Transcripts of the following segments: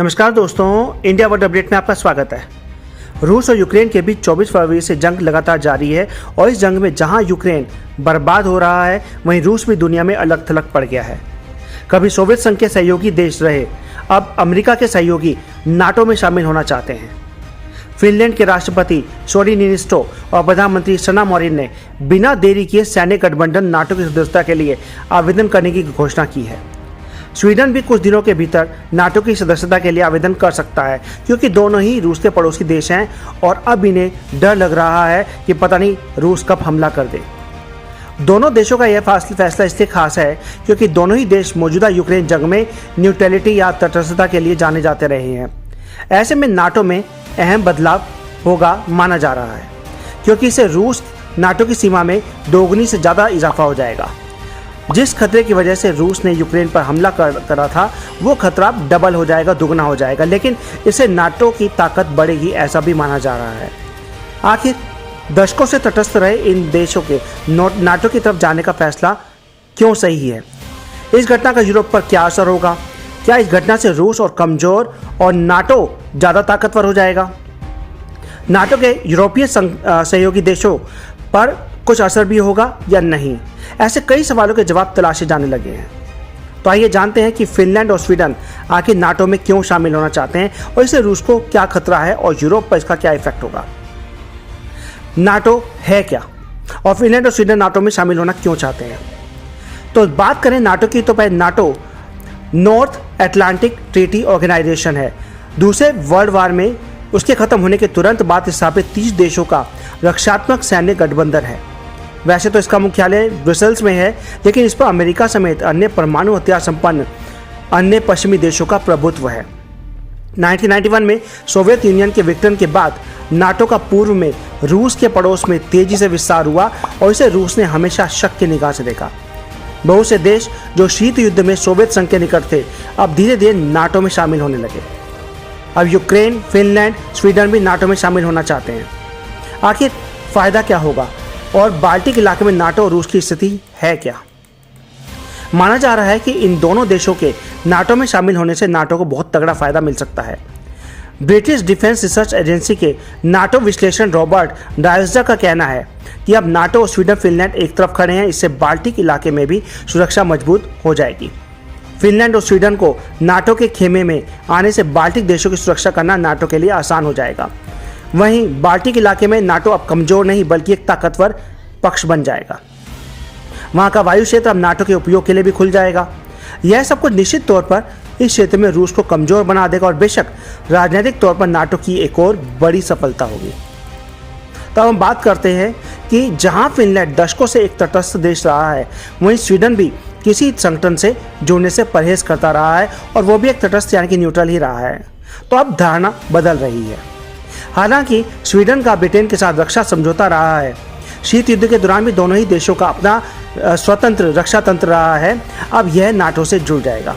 नमस्कार दोस्तों, India world update में आपका स्वागत है। रूस और यूक्रेन के बीच 24 फरवरी से जंग लगातार जारी है और इस जंग में जहां यूक्रेन बर्बाद हो रहा है, वहीं रूस भी दुनिया में अलग थलग पड़ गया है। कभी सोवियत संघ के सहयोगी देश रहे, अब अमेरिका के सहयोगी नाटो में शामिल होना चाहते हैं। फिनलैंड के राष्ट्रपति सोरी निनिस्टो और प्रधानमंत्री सना मरीन ने बिना देरी किए सैन्य गठबंधन नाटो की सदस्यता के लिए आवेदन करने की घोषणा की है। स्वीडन भी कुछ दिनों के भीतर नाटो की सदस्यता के लिए आवेदन कर सकता है, क्योंकि दोनों ही रूस के पड़ोसी देश हैं और अब इन्हें डर लग रहा है कि पता नहीं रूस कब हमला कर दे। दोनों देशों का यह फैसला इसलिए खास है क्योंकि दोनों ही देश मौजूदा यूक्रेन जंग में न्यूट्रलिटी या तटस्थता के लिए जाने जाते रहे हैं। ऐसे में नाटो में अहम बदलाव होगा माना जा रहा है, क्योंकि इससे रूस नाटो की सीमा में दोगुनी से ज़्यादा इजाफा हो जाएगा। जिस खतरे की वजह से रूस ने यूक्रेन पर हमला करा था, वो खतरा डबल हो जाएगा, दुगना हो जाएगा, लेकिन इससे नाटो की ताकत बढ़ेगी, ऐसा भी माना जा रहा है। आखिर दशकों से तटस्थ रहे इन देशों के नाटो की तरफ जाने का फैसला क्यों सही है? इस घटना का यूरोप पर क्या असर होगा? क्या इस घटना से रूस और कमजोर और नाटो ज़्यादा ताकतवर हो जाएगा? नाटो के यूरोपीय सहयोगी देशों पर कुछ असर भी होगा या नहीं? ऐसे कई सवालों के जवाब तलाशे जाने लगे हैं। तो आइए जानते हैं कि फिनलैंड और स्वीडन आखिर नाटो में क्यों शामिल होना चाहते हैं और इससे रूस को क्या खतरा है और यूरोप पर इसका क्या इफेक्ट होगा। नाटो है क्या और फिनलैंड और स्वीडन नाटो में शामिल होना क्यों चाहते हैं? तो बात करें नाटो की, तो पहले NATO North Atlantic Treaty Organization है। दूसरे वर्ल्ड वार में उसके खत्म होने के तुरंत बाद स्थापित 30 देशों का रक्षात्मक सैन्य गठबंधन है। वैसे तो इसका मुख्यालय ब्रसेल्स में है, लेकिन इस पर अमेरिका समेत अन्य परमाणु हथियार संपन्न अन्य पश्चिमी देशों का प्रभुत्व है। 1991 में सोवियत यूनियन के विघटन के बाद नाटो का पूर्व में रूस के पड़ोस में तेजी से विस्तार हुआ और इसे रूस ने हमेशा शक की निगाह से देखा। बहुत से देश जो शीत युद्ध में सोवियत संघ के निकट थे, अब धीरे धीरे नाटो में शामिल होने लगे। अब यूक्रेन, फिनलैंड, स्वीडन भी नाटो में शामिल होना चाहते हैं। आखिर फायदा क्या होगा और बाल्टिक इलाके में नाटो और रूस की स्थिति है क्या? माना जा रहा है कि इन दोनों देशों के नाटो में शामिल होने से नाटो को बहुत तगड़ा फायदा मिल सकता है। ब्रिटिश डिफेंस रिसर्च एजेंसी के नाटो विश्लेषण रॉबर्ट डायसडर का कहना है कि अब नाटो और स्वीडन, फिनलैंड एक तरफ खड़े हैं। इससे बाल्टिक इलाके में भी सुरक्षा मजबूत हो जाएगी। फिनलैंड और स्वीडन को नाटो के खेमे में आने से बाल्टिक देशों की सुरक्षा करना नाटो के लिए आसान हो जाएगा। वहीं बाल्टिक इलाके में नाटो अब कमजोर नहीं बल्कि एक ताकतवर पक्ष बन जाएगा। वहां का वायु क्षेत्र अब नाटो के उपयोग के लिए भी खुल जाएगा। यह सब कुछ निश्चित तौर पर इस क्षेत्र में रूस को कमजोर बना देगा और बेशक राजनीतिक तौर पर नाटो की एक और बड़ी सफलता होगी। तब हम बात करते हैं कि जहां फिनलैंड दशकों से एक तटस्थ देश रहा है, वहीं स्वीडन भी किसी संगठन से जुड़ने से परहेज करता रहा है और वो भी एक तटस्थ यानी कि न्यूट्रल ही रहा है। तो अब धारणा बदल रही है। हालांकि स्वीडन का ब्रिटेन के साथ रक्षा समझौता रहा है। शीत युद्ध के दौरान भी दोनों ही देशों का अपना स्वतंत्र रक्षा तंत्र रहा है। अब यह नाटो से जुड़ जाएगा।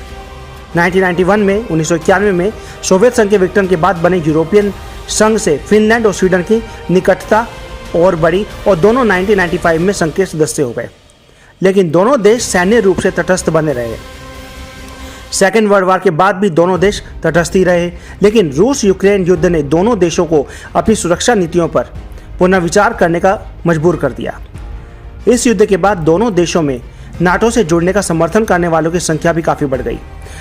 1991 में सोवियत संघ के विघटन के बाद बने यूरोपियन संघ से फिनलैंड और स्वीडन की निकटता और बढ़ी और दोनों 1995 में संघ के सदस्य हो गए, लेकिन दोनों देश सैन्य रूप से तटस्थ बने रहे। सेकेंड वर्ल्ड वार के बाद भी दोनों देश तटस्थ ही रहे, लेकिन रूस यूक्रेन युद्ध ने दोनों देशों को अपनी सुरक्षा नीतियों पर पुनर्विचार करने का मजबूर कर दिया। इस युद्ध के बाद दोनों देशों में नाटो से जुड़ने का समर्थन करने वालों की संख्या भी काफ़ी बढ़ गई।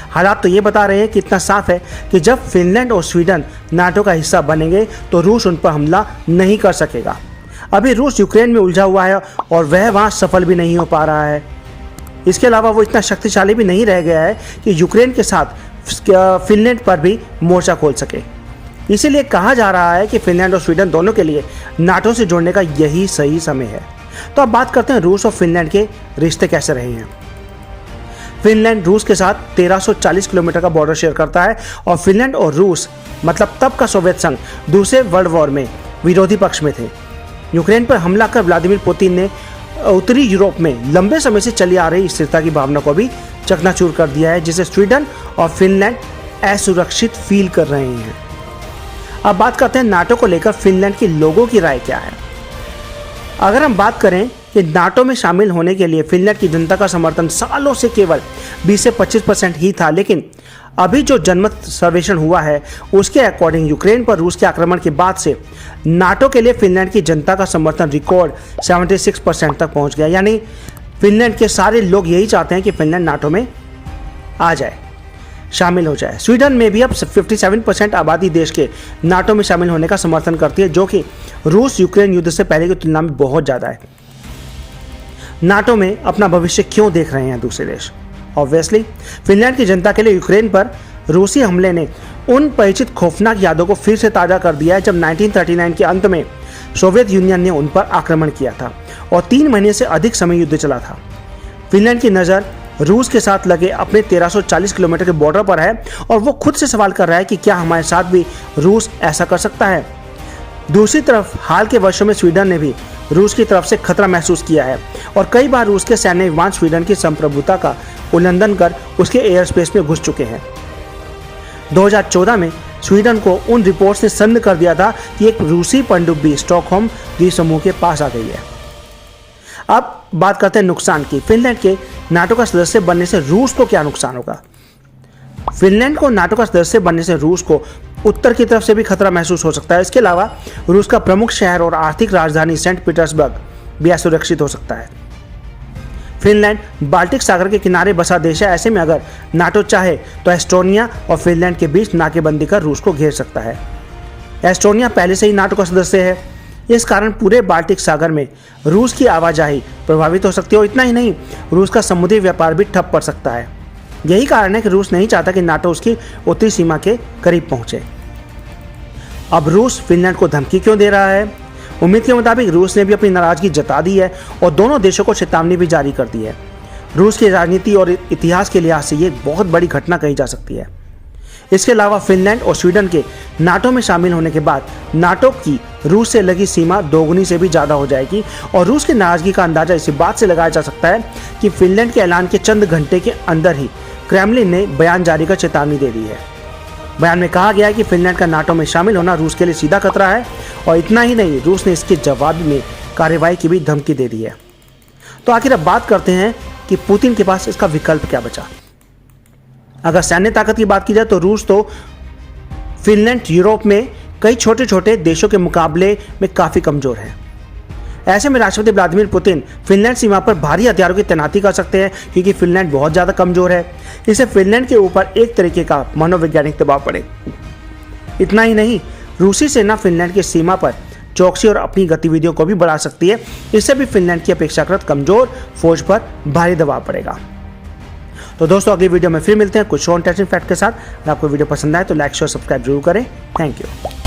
हालात तो ये बता रहे हैं कि इतना साफ है कि जब फिनलैंड और स्वीडन नाटो का हिस्सा बनेंगे तो रूस उन पर हमला नहीं कर सकेगा। अभी रूस यूक्रेन में उलझा हुआ है और वह वहाँ सफल भी नहीं हो पा रहा है। इसके अलावा वो इतना शक्तिशाली भी नहीं रह गया है कि यूक्रेन के साथ फिनलैंड पर भी मोर्चा खोल सके। इसीलिए कहा जा रहा है कि फिनलैंड और स्वीडन दोनों के लिए नाटो से जुड़ने का यही सही समय है। तो अब बात करते हैं रूस और फिनलैंड के रिश्ते कैसे रहे हैं। फिनलैंड रूस के साथ 1340 किलोमीटर का बॉर्डर शेयर करता है और फिनलैंड और रूस मतलब तब का सोवियत संघ दूसरे वर्ल्ड वॉर में विरोधी पक्ष में थे। यूक्रेन पर हमला कर व्लादिमीर पुतिन ने उत्तरी यूरोप में लंबे समय से चली आ रही स्थिरता की भावना को भी चकनाचूर कर दिया है, जिसे स्वीडन और फिनलैंड असुरक्षित फील कर रहे हैं। अब बात करते हैं नाटो को लेकर फिनलैंड के लोगों की राय क्या है। अगर हम बात करें कि नाटो में शामिल होने के लिए फिनलैंड की जनता का समर्थन सालों से केवल 20 से 25% ही था, लेकिन अभी जो जनमत सर्वेक्षण हुआ है उसके अकॉर्डिंग यूक्रेन पर रूस के आक्रमण के बाद से नाटो के लिए फिनलैंड की जनता का समर्थन रिकॉर्ड 76% तक पहुंच गया। यानी फिनलैंड के सारे लोग यही चाहते हैं कि फिनलैंड नाटो में आ जाए, शामिल हो जाए। स्वीडन में भी अब 57% आबादी देश के नाटो में शामिल होने का समर्थन करती है, जो कि रूस यूक्रेन युद्ध से पहले की तुलना में बहुत ज़्यादा है। नाटो में अपना भविष्य क्यों देख रहे हैं दूसरे देश? ऑब्वियसली फिनलैंड की जनता के लिए यूक्रेन पर रूसी हमले ने उन परिचित खौफनाक यादों को फिर से ताज़ा कर दिया है जब 1939 के अंत में सोवियत यूनियन ने उन पर आक्रमण किया था और 3 महीने से अधिक समय युद्ध चला था। फिनलैंड की नज़र रूस के साथ लगे अपने 1340 किलोमीटर के बॉर्डर पर है और वो खुद से सवाल कर रहा है कि क्या हमारे साथ भी रूस ऐसा कर सकता है। दूसरी तरफ हाल के वर्षों में स्वीडन ने भी रूस की तरफ से खतरा महसूस किया है और कई बार रूस के सैन्य विमान स्वीडन की संप्रभुता का उल्लंघन कर उसके एयर स्पेस में घुस चुके हैं। 2014 में स्वीडन को उन रिपोर्ट्स ने सन्न कर दिया था कि एक रूसी पनडुब्बी स्टॉकहोम द्वीप समूह के पास आ गई है। अब बात करते हैं नुकसान की। फिनलैंड के नाटो का सदस्य बनने से रूस को क्या नुकसान होगा? फिनलैंड को नाटो का सदस्य बनने से रूस को उत्तर की तरफ से भी खतरा महसूस हो सकता है। इसके अलावा रूस का प्रमुख शहर और आर्थिक राजधानी सेंट पीटर्सबर्ग भी असुरक्षित हो सकता है। फिनलैंड बाल्टिक सागर के किनारे बसा देश है। ऐसे में अगर नाटो चाहे तो एस्टोनिया और फिनलैंड के बीच नाकेबंदी कर रूस को घेर सकता है। एस्टोनिया पहले से ही नाटो का सदस्य है, इस कारण पूरे बाल्टिक सागर में रूस की आवाजाही प्रभावित हो सकती है और इतना ही नहीं, रूस का समुद्री व्यापार भी ठप पड़ सकता है। यही कारण है कि रूस नहीं चाहता कि नाटो उसकी उत्तरी सीमा के करीब पहुंचे। अब रूस फिनलैंड को धमकी क्यों दे रहा है? उम्मीद के मुताबिक रूस ने भी अपनी नाराजगी जता दी है और दोनों देशों को चेतावनी भी जारी कर दी है। रूस की राजनीति और इतिहास के लिहाज से ये बहुत बड़ी घटना कही जा सकती है। इसके अलावा फिनलैंड और स्वीडन के नाटो में शामिल होने के बाद नाटो की रूस से लगी सीमा दोगुनी से भी ज़्यादा हो जाएगी और रूस की नाराजगी का अंदाजा इसी बात से लगाया जा सकता है कि फिनलैंड के ऐलान के चंद घंटे के अंदर ही क्रेमलिन ने बयान जारी कर चेतावनी दे दी है। बयान में कहा गया है कि फिनलैंड का नाटो में शामिल होना रूस के लिए सीधा खतरा है और इतना ही नहीं, रूस ने इसके जवाब में कार्रवाई की भी धमकी दे दी है। तो आखिर अब बात करते हैं कि पुतिन के पास इसका विकल्प क्या बचा। अगर सैन्य ताकत की बात की जाए तो रूस तो फिनलैंड यूरोप में कई छोटे छोटे देशों के मुकाबले में काफ़ी कमज़ोर है। ऐसे में राष्ट्रपति व्लादिमीर पुतिन फिनलैंड सीमा पर भारी हथियारों की तैनाती कर सकते हैं क्योंकि फिनलैंड बहुत ज़्यादा कमज़ोर है। इससे फिनलैंड के ऊपर एक तरीके का मनोवैज्ञानिक दबाव पड़े। इतना ही नहीं, रूसी सेना फिनलैंड की सीमा पर चौकसी और अपनी गतिविधियों को भी बढ़ा सकती है। इससे भी फिनलैंड की अपेक्षाकृत कमज़ोर फौज पर भारी दबाव पड़ेगा। तो दोस्तों अगली वीडियो में फिर मिलते हैं कुछ और इंटरेस्टिंग फैक्ट के साथ। अगर आपको वीडियो पसंद आए तो लाइक शेयर सब्सक्राइब जरूर करें। Thank you.